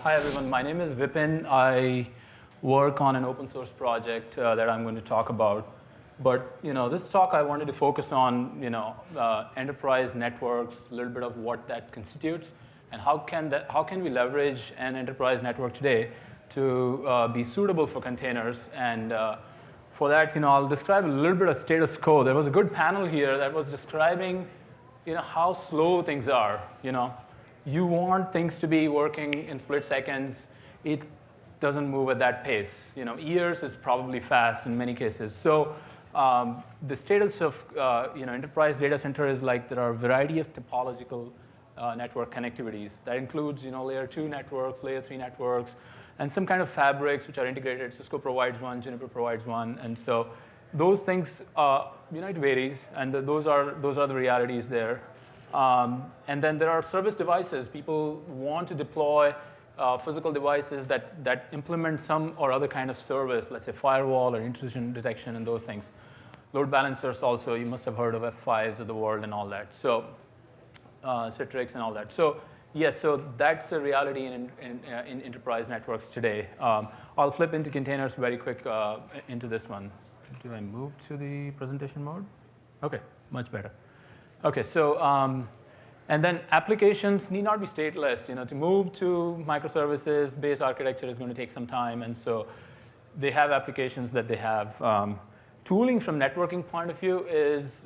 Hi everyone, my name is Vipin. I work on an open source project that I'm going to talk about. But this talk I wanted to focus on enterprise networks, a little bit of what that constitutes, and how can we leverage an enterprise network today to be suitable for containers. And for that, I'll describe a little bit of status quo. There was a good panel here that was describing how slow things are. You want things to be working in split seconds. It doesn't move at that pace. Years is probably fast in many cases. So the status of enterprise data center is like there are a variety of topological network connectivities. That includes layer 2 networks, layer 3 networks, and some kind of fabrics which are integrated. Cisco provides one, Juniper provides one, and so those things, it varies, and those are the realities there. And then there are service devices. People want to deploy physical devices that implement some or other kind of service, let's say firewall or intrusion detection and those things. Load balancers also, you must have heard of F5s of the world and all that. So Citrix and all that. So yes, so that's a reality in enterprise networks today. I'll flip into containers very quick into this one. Do I move to the presentation mode? OK, much better. OK, so and then applications need not be stateless. To move to microservices-based architecture is going to take some time, and so they have applications that they have. Tooling from networking point of view is,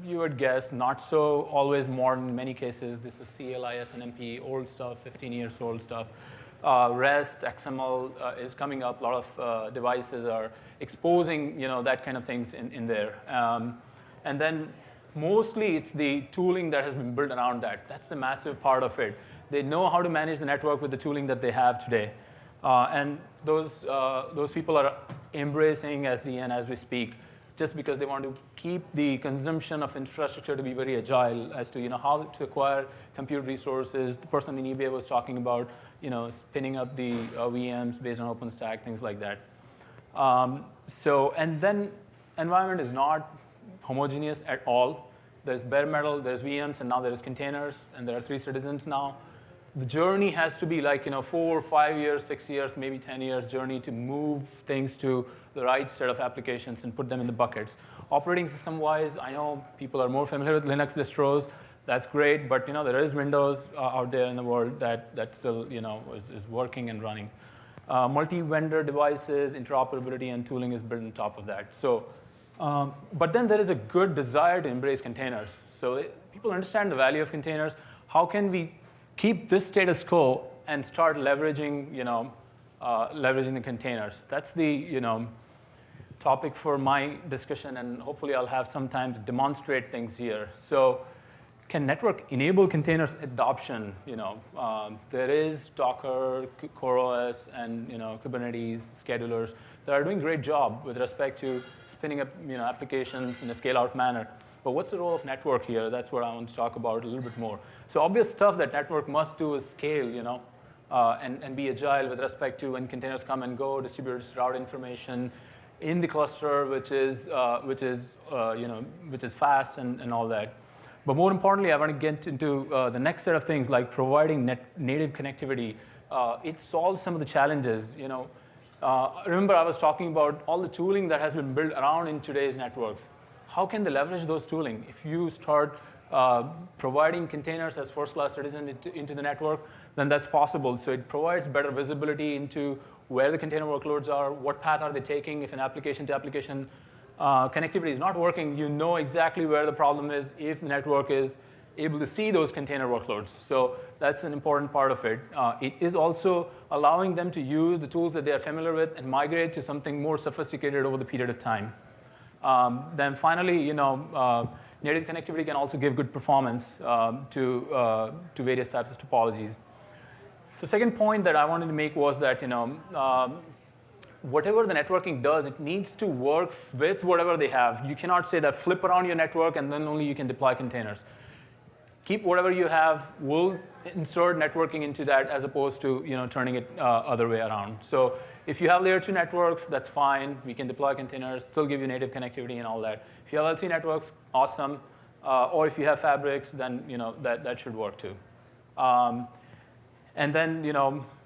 you would guess, not so always modern in many cases. This is CLI, SNMP, old stuff, 15 years old stuff. REST, XML is coming up. A lot of devices are exposing that kind of things in there. And then mostly it's the tooling that has been built around that. That's the massive part of it. They know how to manage the network with the tooling that they have today. And those people are embracing SDN as we speak, just because they want to keep the consumption of infrastructure to be very agile as to how to acquire compute resources. The person in eBay was talking about spinning up the VMs based on OpenStack, things like that. And then environment is not homogeneous at all. There's bare metal, there's VMs, and now there's containers, and there are 3 citizens now. The journey has to be like 4, 5 years, 6 years, maybe 10 years journey to move things to the right set of applications and put them in the buckets. Operating system-wise, I know people are more familiar with Linux distros. That's great, but there is Windows out there in the world that still is working and running. Multi-vendor devices, interoperability, and tooling is built on top of that. So. But then there is a good desire to embrace containers. So people understand the value of containers. How can we keep this status quo and start leveraging, leveraging the containers? That's the topic for my discussion, and hopefully I'll have some time to demonstrate things here. So can network enable containers adoption? There is Docker, CoreOS, and Kubernetes schedulers that are doing a great job with respect to spinning up applications in a scale-out manner. But what's the role of network here? That's what I want to talk about a little bit more. So obvious stuff that network must do is scale, and be agile with respect to when containers come and go, distribute route information in the cluster, which is fast and all that. But more importantly, I want to get into the next set of things, like providing native connectivity. It solves some of the challenges. Remember, I was talking about all the tooling that has been built around in today's networks. How can they leverage those tooling? If you start providing containers as first-class citizens into the network, then that's possible. So it provides better visibility into where the container workloads are, what path are they taking. If an application-to-application connectivity is not working, you know exactly where the problem is if the network is able to see those container workloads. So that's an important part of it. It is also allowing them to use the tools that they are familiar with and migrate to something more sophisticated over the period of time. Then finally, native connectivity can also give good performance to various types of topologies. So second point that I wanted to make was that whatever the networking does, it needs to work with whatever they have. You cannot say that flip around your network and then only you can deploy containers. Keep whatever you have. We'll insert networking into that as opposed to turning it other way around. So if you have layer 2 networks, that's fine. We can deploy containers, still give you native connectivity and all that. If you have L3 networks, awesome. Or if you have fabrics, then that should work too. And then,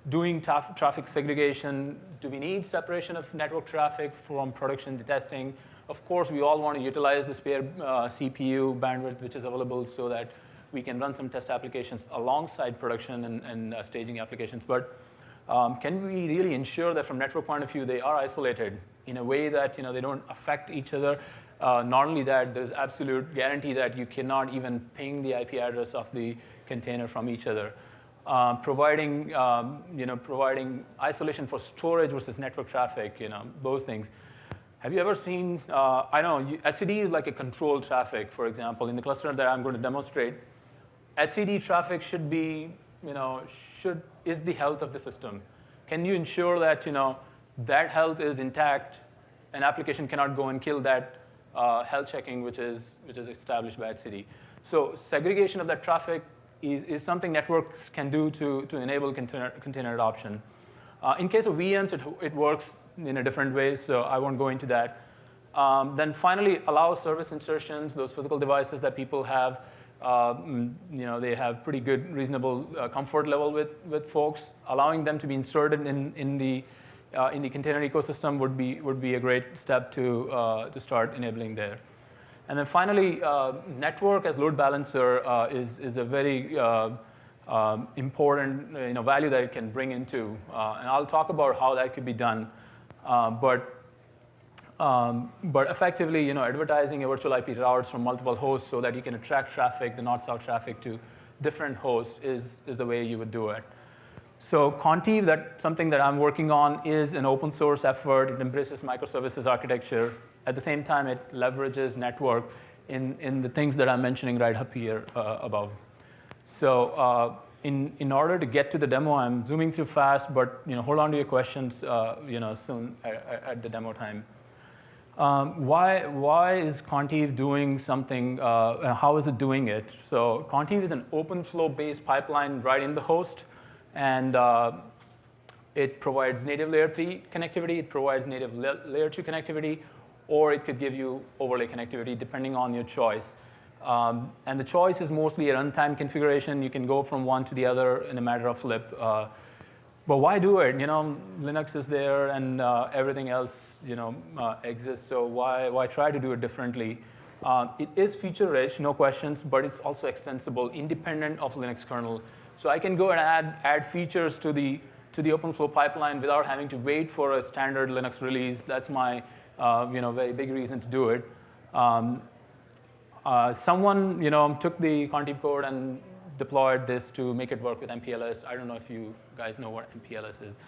doing traffic segregation. Do we need separation of network traffic from production testing? Of course, we all want to utilize the spare CPU bandwidth which is available so that we can run some test applications alongside production and staging applications. But can we really ensure that from network point of view, they are isolated in a way that they don't affect each other? Not only that, there's absolute guarantee that you cannot even ping the IP address of the container from each other. Providing isolation for storage versus network traffic, those things. Have you ever seen, I know etcd is like a controlled traffic, for example. In the cluster that I'm going to demonstrate, etcd traffic should be, is the health of the system. Can you ensure that, that health is intact? An application cannot go and kill that health checking, which is established by etcd. So segregation of that traffic is something networks can do to enable container adoption. In case of VMs, it works in a different way, so I won't go into that. Then finally, allow service insertions, those physical devices that people have. They have pretty good, reasonable comfort level with folks. Allowing them to be inserted in the container ecosystem would be a great step to start enabling there. And then finally, network as load balancer is a very important value that it can bring into. And I'll talk about how that could be done. But effectively, advertising a virtual IP routes from multiple hosts so that you can attract traffic, the north-south traffic, to different hosts is the way you would do it. So Contiv, that's something that I'm working on, is an open source effort. It embraces microservices architecture. At the same time, it leverages network in the things that I'm mentioning right up here above. So in order to get to the demo, I'm zooming through fast, but hold on to your questions soon at the demo time. Why is Contiv doing something? How is it doing it? So Contiv is an open flow-based pipeline right in the host. And it provides native layer 3 connectivity. It provides native layer 2 connectivity. Or it could give you overlay connectivity, depending on your choice. And the choice is mostly a runtime configuration. You can go from one to the other in a matter of flip. But why do it? Linux is there, and everything else exists. So why try to do it differently? It is feature-rich, no questions, but it's also extensible, independent of Linux kernel. So I can go and add features to the OpenFlow pipeline without having to wait for a standard Linux release. That's my very big reason to do it. Someone took the Contiv code and deployed this to make it work with MPLS. I don't know if you guys know what MPLS is.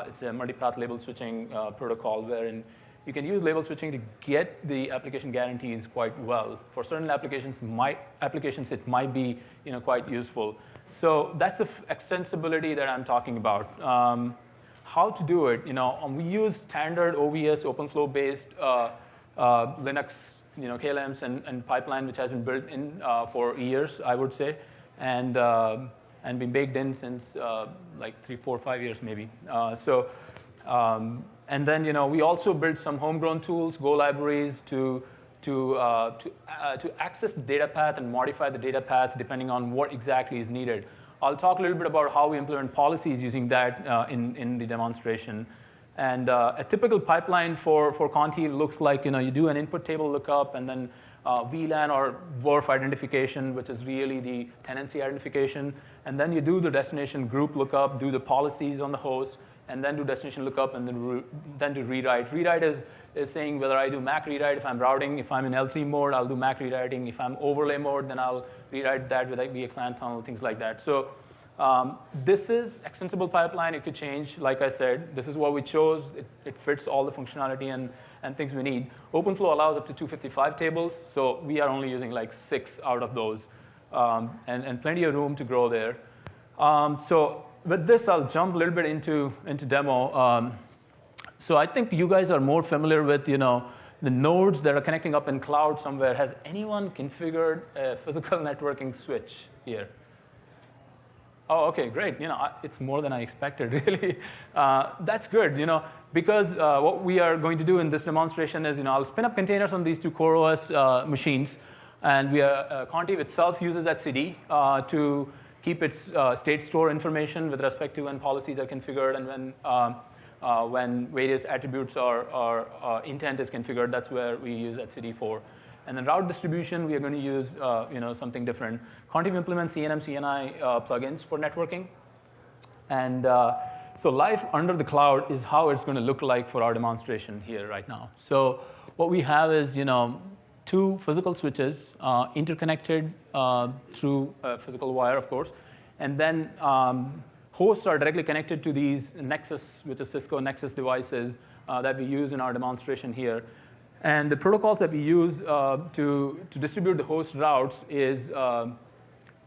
It's a multipath label switching protocol wherein you can use label switching to get the application guarantees quite well. For certain applications, it might be quite useful. So that's the extensibility that I'm talking about. How to do it? We use standard OVS OpenFlow-based Linux, KLMs and pipeline, which has been built in for years, I would say, and been baked in since like 3, 4, 5 years maybe. And then we also built some homegrown tools, Go libraries to access the data path and modify the data path depending on what exactly is needed. I'll talk a little bit about how we implement policies using that in the demonstration. And a typical pipeline for Contiv looks like you do an input table lookup and then VLAN or VRF identification, which is really the tenancy identification. And then you do the destination group lookup, do the policies on the host, and then do destination lookup, and then do rewrite. Rewrite is saying whether I do MAC rewrite if I'm routing. If I'm in L3 mode, I'll do MAC rewriting. If I'm overlay mode, then I'll rewrite that with VXLAN tunnel, things like that. So this is extensible pipeline. It could change. Like I said, this is what we chose. It fits all the functionality and things we need. OpenFlow allows up to 255 tables, so we are only using like 6 out of those, and plenty of room to grow there. So with this, I'll jump a little bit into demo. So I think you guys are more familiar with the nodes that are connecting up in cloud somewhere. Has anyone configured a physical networking switch here? Oh, OK, great. It's more than I expected, really. That's good, because what we are going to do in this demonstration is, I'll spin up containers on these two CoreOS machines, and Contiv itself uses etcd to keep its state store information with respect to when policies are configured and when various attributes or intent is configured. That's where we use etcd for. And then route distribution, we are going to use something different. Contiv implements CNM, CNI plugins for networking. And so life under the cloud is how it's going to look like for our demonstration here right now. So what we have is two physical switches interconnected through a physical wire, of course. And then hosts are directly connected to these Nexus, which is Cisco Nexus devices that we use in our demonstration here. And the protocols that we use to distribute the host routes is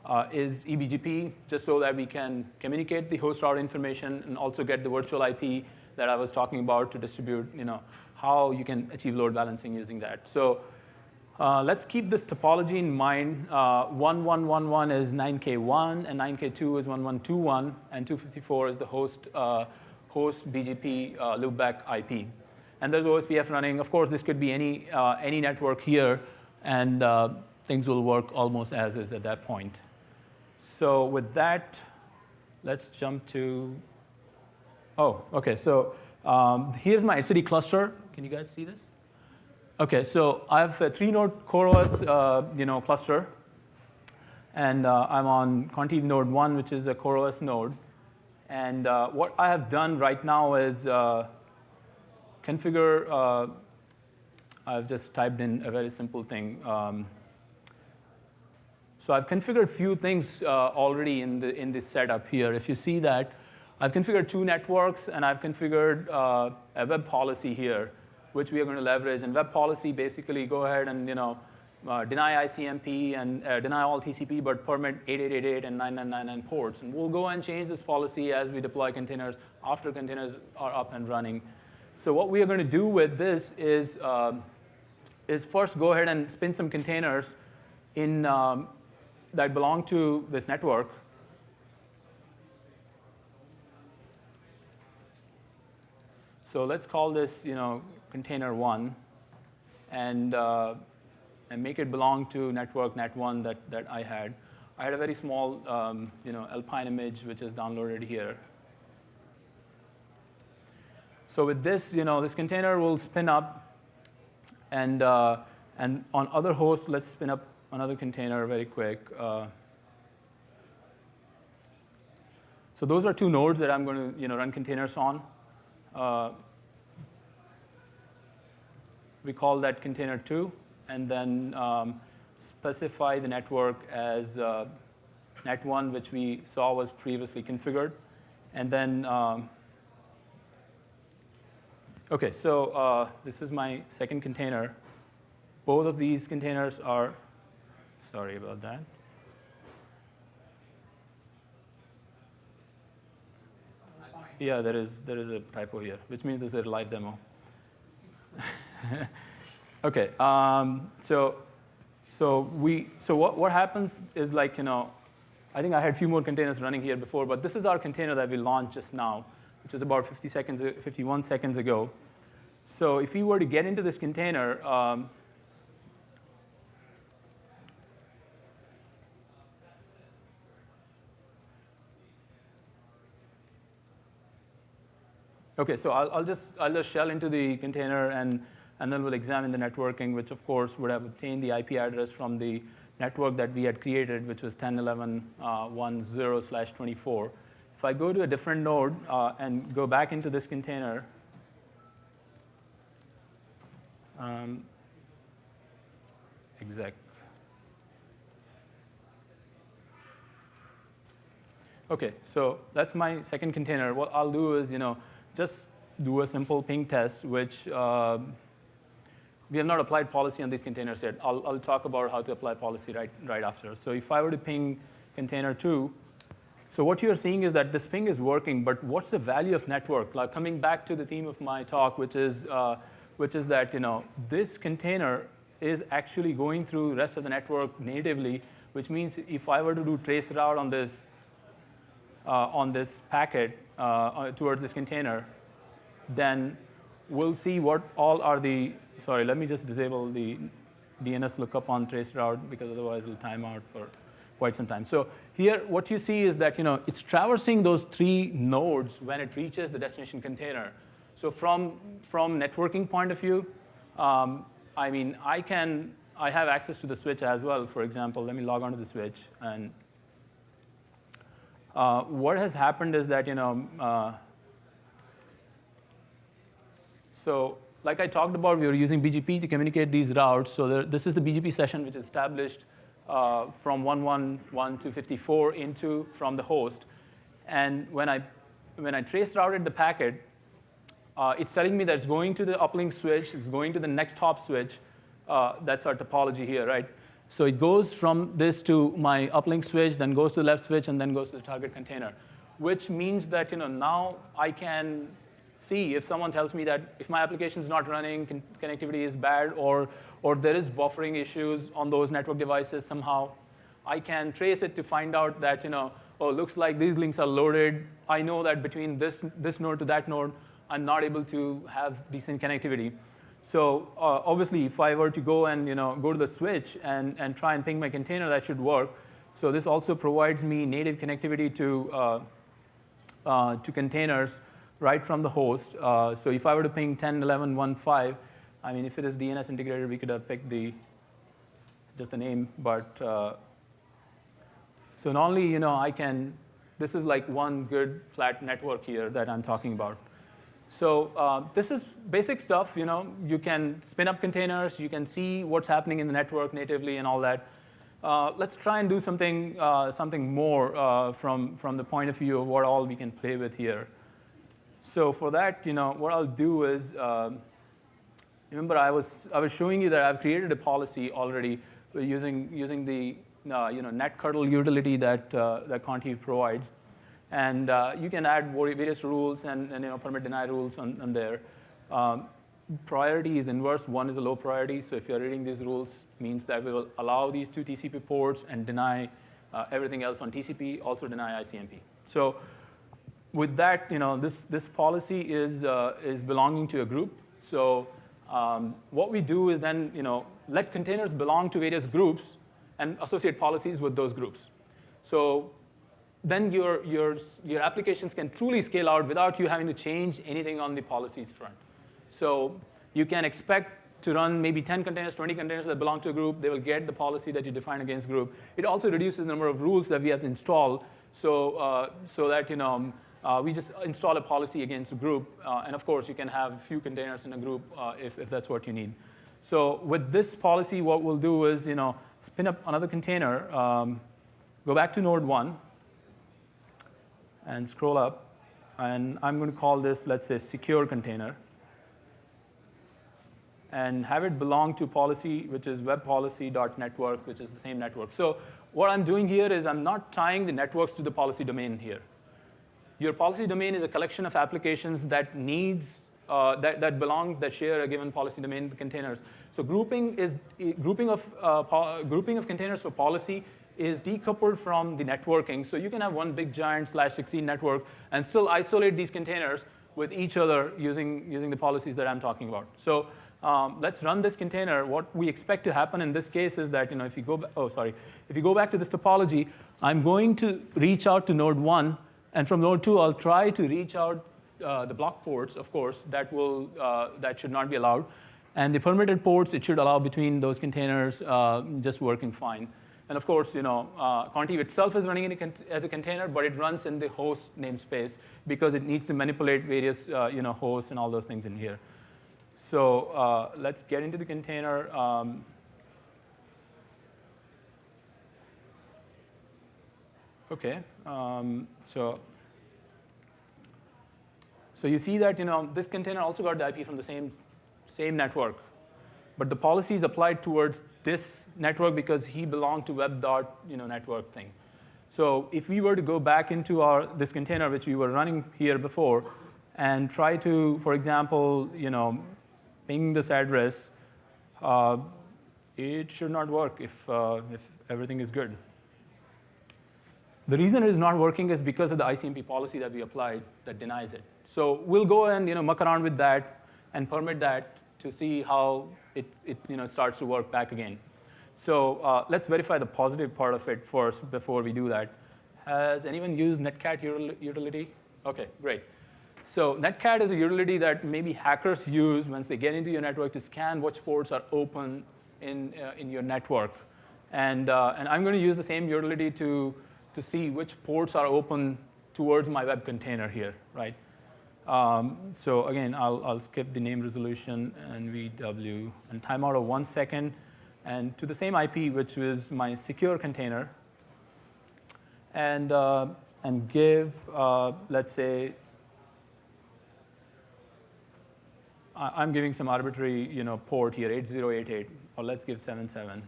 eBGP, just so that we can communicate the host route information and also get the virtual IP that I was talking about to distribute, how you can achieve load balancing using that. So let's keep this topology in mind. 1111 is 9K1, and 9K2 is 1121, and 254 is the host BGP loopback IP. And there's OSPF running. Of course, this could be any network here, and things will work almost as is at that point. So with that, let's jump to, OK. So here's my etcd cluster. Can you guys see this? OK, so I have a 3-node CoreOS cluster. And I'm on Contiv node 1, which is a CoreOS node. And what I have done right now is configure. I've just typed in a very simple thing. So I've configured a few things already in this setup here. If you see that, I've configured 2 networks, and I've configured a web policy here, which we are going to leverage. And web policy basically go ahead and deny ICMP and deny all TCP, but permit 8888 and 9999 ports. And we'll go and change this policy as we deploy containers after containers are up and running. So what we are going to do with this is first go ahead and spin some containers in that belong to this network. So let's call this, container 1, and make it belong to network net1 that I had. I had a very small, Alpine image which is downloaded here. So with this, this container will spin up, and on other hosts, let's spin up another container very quick. So those are 2 nodes that I'm going to run containers on. We call that container 2, and then specify the network as net1, which we saw was previously configured. And then, OK, so this is my second container. Both of these containers are, sorry about that. Yeah, there is a typo here, which means this is a live demo. OK, so what happens is I think I had a few more containers running here before, but this is our container that we launched just now, which is about 51 seconds ago. So if we were to get into this container, OK, so I'll just shell into the container, and then we'll examine the networking, which of course would have obtained the IP address from the network that we had created, which was 10.11.10/24. If I go to a different node and go back into this container, exec. OK, so that's my second container. What I'll do is, just do a simple ping test, which we have not applied policy on these containers yet. I'll talk about how to apply policy right after. So if I were to ping container 2, so what you're seeing is that this ping is working, but what's the value of network? Like coming back to the theme of my talk, which is that this container is actually going through the rest of the network natively, which means if I were to do trace route on this packet towards this container, then we'll see what all are the, let me just disable the DNS lookup on trace route, because otherwise it'll time out for quite some time. So here, what you see is that it's traversing those 3 nodes when it reaches the destination container. So from networking point of view, I mean, I have access to the switch as well. For example, let me log onto the switch. And what has happened is that, so like I talked about, we were using BGP to communicate these routes. So this is the BGP session, which is established from 111 to 54 from the host. And when I trace routed the packet, it's telling me that it's going to the uplink switch, it's going to the next hop switch. That's our topology here, right? So it goes from this to my uplink switch, then goes to the left switch, and then goes to the target container, which means that now I can see if someone tells me that if my application is not running, connectivity is bad, or there is buffering issues on those network devices somehow, I can trace it to find out that, oh, looks like these links are loaded. I know that between this node to that node, I'm not able to have decent connectivity. So obviously, if I were to go and go to the switch and try and ping my container, that should work. So this also provides me native connectivity to containers right from the host. So if I were to ping 10.11.1.5, I mean, if it is DNS integrated, we could have picked just the name. But so not only I can, this is like one good flat network here that I'm talking about. So this is basic stuff. You can spin up containers. You can see what's happening in the network natively and all that. Let's try and do something more from the point of view of what all we can play with here. So for that, what I'll do is, remember I was showing you that I've created a policy already using the netcurdle utility that Contiv provides. And you can add various rules and permit deny rules on there. Priority is inverse. 1 is a low priority. So if you're reading these rules, means that we will allow these 2 TCP ports and deny everything else on TCP, also deny ICMP. So with that, this policy is belonging to a group. So what we do is then let containers belong to various groups and associate policies with those groups. So then your applications can truly scale out without you having to change anything on the policies front. So you can expect to run maybe 10 containers, 20 containers that belong to a group. They will get the policy that you define against group. It also reduces the number of rules that we have to install so that we just install a policy against a group. And of course, you can have a few containers in a group if that's what you need. So with this policy, what we'll do is spin up another container, go back to node 1, and scroll up. And I'm going to call this, let's say, secure container, and have it belong to policy, which is webpolicy.network, which is the same network. So what I'm doing here is I'm not tying the networks to the policy domain here. Your policy domain is a collection of applications that needs that share a given policy domain containers. So grouping of containers for policy is decoupled from the networking. So you can have one big giant /16 network and still isolate these containers with each other using the policies that I'm talking about. So let's run this container. What we expect to happen in this case is that if you go back to this topology, I'm going to reach out to node 1, and from node 2, I'll try to reach out the block ports, of course, that should not be allowed. And the permitted ports, it should allow between those containers just working fine. And of course, Contiv itself is running as a container, but it runs in the host namespace because it needs to manipulate various hosts and all those things in here. So let's get into the container. OK, so you see that this container also got the IP from the same network. But the policy is applied towards this network because he belonged to web.network thing. So if we were to go back into this container, which we were running here before, and try to, for example, ping this address, it should not work if everything is good. The reason it is not working is because of the ICMP policy that we applied that denies it. So we'll go and muck around with that and permit that to see how it starts to work back again. So let's verify the positive part of it first before we do that. Has anyone used Netcat utility? OK, great. So Netcat is a utility that maybe hackers use once they get into your network to scan which ports are open in your network. And I'm going to use the same utility to see which ports are open towards my web container here, right? So again, I'll skip the name resolution and VW and timeout of 1 second. And to the same IP, which was my secure container, and give, let's say, I'm giving some arbitrary port here, 8088, or let's give 77.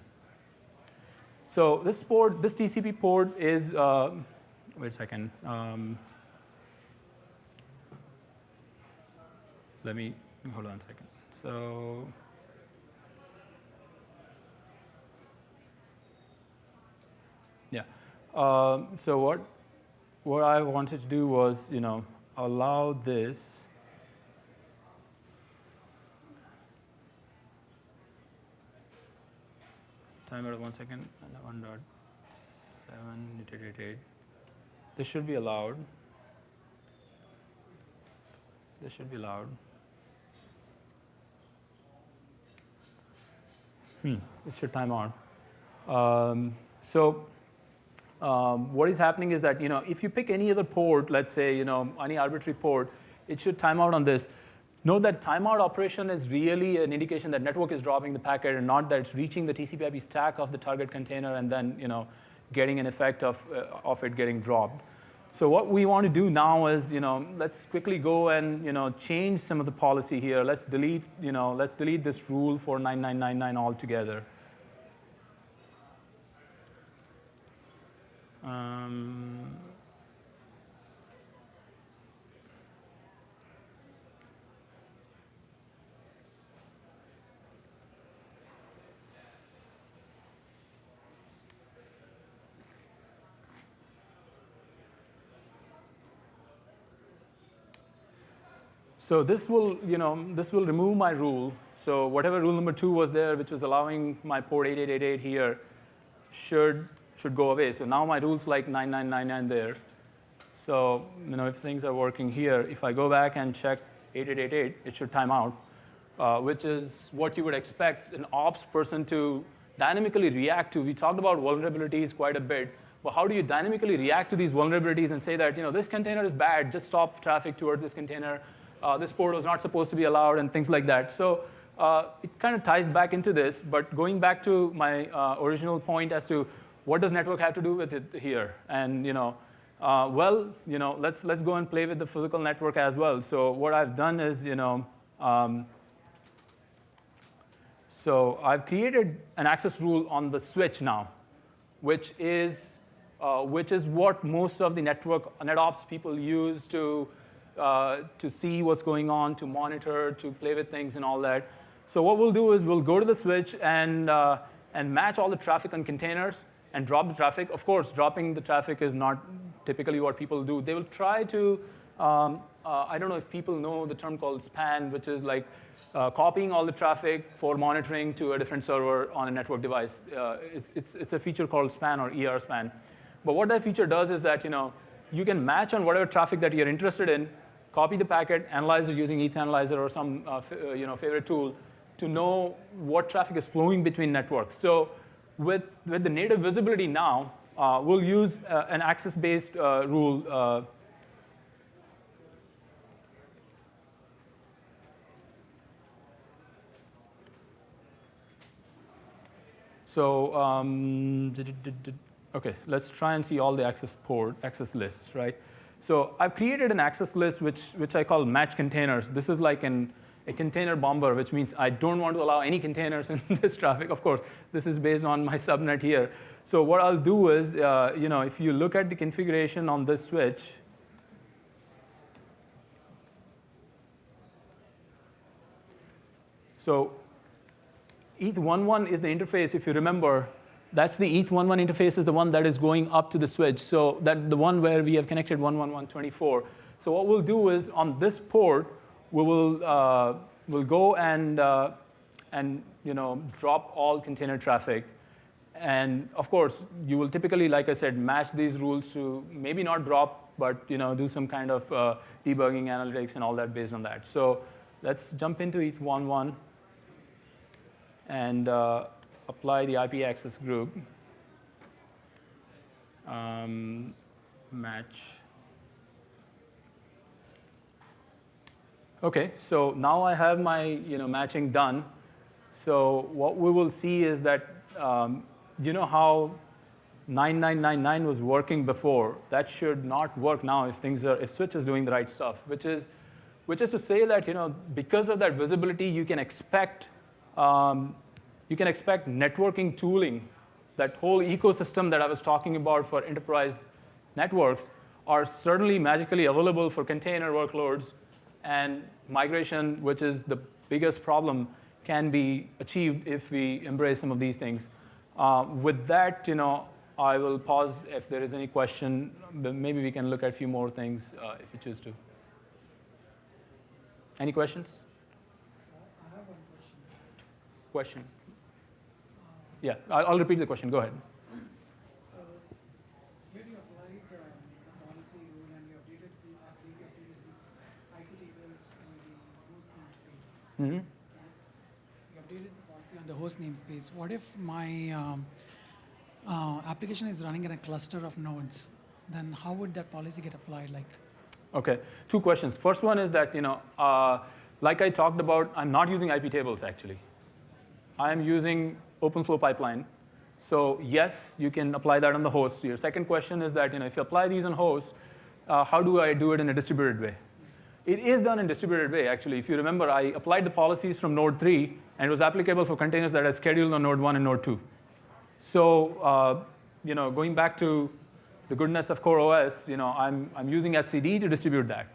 So this port, this TCP port is, wait a second. Let me, hold on a second. So, yeah. So what I wanted to do was, allow this. Timer 1 second, 11.7.888. This should be allowed. This should be allowed. It should time out. What is happening is that if you pick any other port, let's say any arbitrary port, it should time out on this. Note that timeout operation is really an indication that network is dropping the packet and not that it's reaching the TCP/IP stack of the target container and then getting an effect of it getting dropped. So what we want to do now is let's quickly go and change some of the policy here. Let's delete this rule for 9999 altogether. So this will remove my rule. So whatever rule number 2 was there, which was allowing my port 8888 here, should go away. So now my rule's like 9999 there. So if things are working here, if I go back and check 8888, it should time out, which is what you would expect an ops person to dynamically react to. We talked about vulnerabilities quite a bit. But how do you dynamically react to these vulnerabilities and say that this container is bad, just stop traffic towards this container. This port was not supposed to be allowed, and things like that. So it kind of ties back into this. But going back to my original point as to what does network have to do with it here, and let's go and play with the physical network as well. So what I've done is so I've created an access rule on the switch now, which is what most of the NetOps people use to see what's going on, to monitor, to play with things and all that. So what we'll do is we'll go to the switch and match all the traffic on containers and drop the traffic. Of course, dropping the traffic is not typically what people do. They will try to, I don't know if people know the term called span, which is like copying all the traffic for monitoring to a different server on a network device. It's a feature called span or ER span. But what that feature does is that you can match on whatever traffic that you're interested in, copy the packet, analyze it using ETH Analyzer or some favorite tool to know what traffic is flowing between networks. So with the native visibility now, we'll use an access-based rule. OK, let's try and see all the access lists, right? So I've created an access list which I call match containers. This is like a container bomber, which means I don't want to allow any containers in this traffic. Of course, this is based on my subnet here. So what I'll do is, if you look at the configuration on this switch, so ETH11 is the interface, if you remember. That's the ETH11 interface is the one that is going up to the switch. So that the one where we have connected 111.24. So what we'll do is on this port, we'll go and drop all container traffic. And of course, you will typically, like I said, match these rules to maybe not drop, but do some kind of debugging analytics and all that based on that. So let's jump into ETH 1.1 and apply the IP access group. Match. OK, so now I have my matching done. So what we will see is that you know how 9999 was working before? That should not work now if Switch is doing the right stuff, which is to say that because of that visibility, you can expect networking tooling. That whole ecosystem that I was talking about for enterprise networks are certainly magically available for container workloads, and migration, which is the biggest problem, can be achieved if we embrace some of these things. With that, I will pause if there is any question. Maybe we can look at a few more things if you choose to. Any questions? I have one question. Question? Yeah, I'll repeat the question. Go ahead. So, when you applied the policy rule and you updated the IP tables on the host namespace, Mm-hmm. you updated the policy on the host namespace. What if my application is running in a cluster of nodes? Then how would that policy get applied? OK, two questions. First one is that, like I talked about, I'm not using IP tables, actually. I'm using OpenFlow pipeline. So yes, you can apply that on the host. Your second question is that if you apply these on hosts, how do I do it in a distributed way? It is done in distributed way, actually. If you remember, I applied the policies from node 3, and it was applicable for containers that are scheduled on node 1 and node 2. So going back to the goodness of CoreOS, I'm using etcd to distribute that,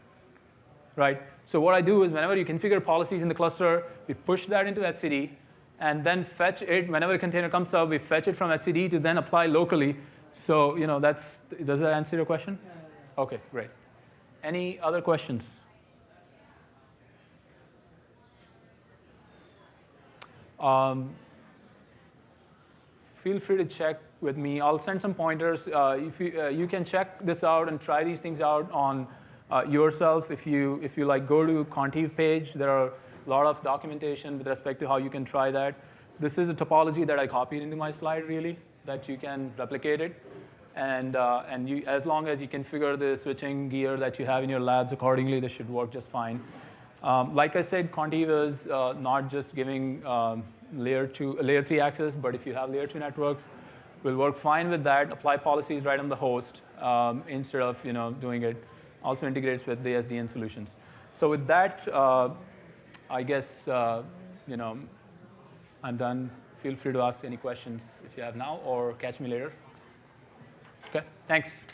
right? So what I do is whenever you configure policies in the cluster, we push that into etcd, and then fetch it. Whenever a container comes up, we fetch it from etcd to then apply locally. So does that answer your question? Yeah. OK, great. Any other questions? Feel free to check with me. I'll send some pointers. If you can check this out and try these things out on yourself. If you go to Contiv page, there are a lot of documentation with respect to how you can try that. This is a topology that I copied into my slide, really, that you can replicate it. And as long as you configure the switching gear that you have in your labs accordingly, this should work just fine. Like I said, Contiv is not just giving layer 3 access, but if you have layer 2 networks, will work fine with that. Apply policies right on the host instead of doing it. Also integrates with the SDN solutions. So with that, I guess I'm done. Feel free to ask any questions if you have now, or catch me later. OK, thanks.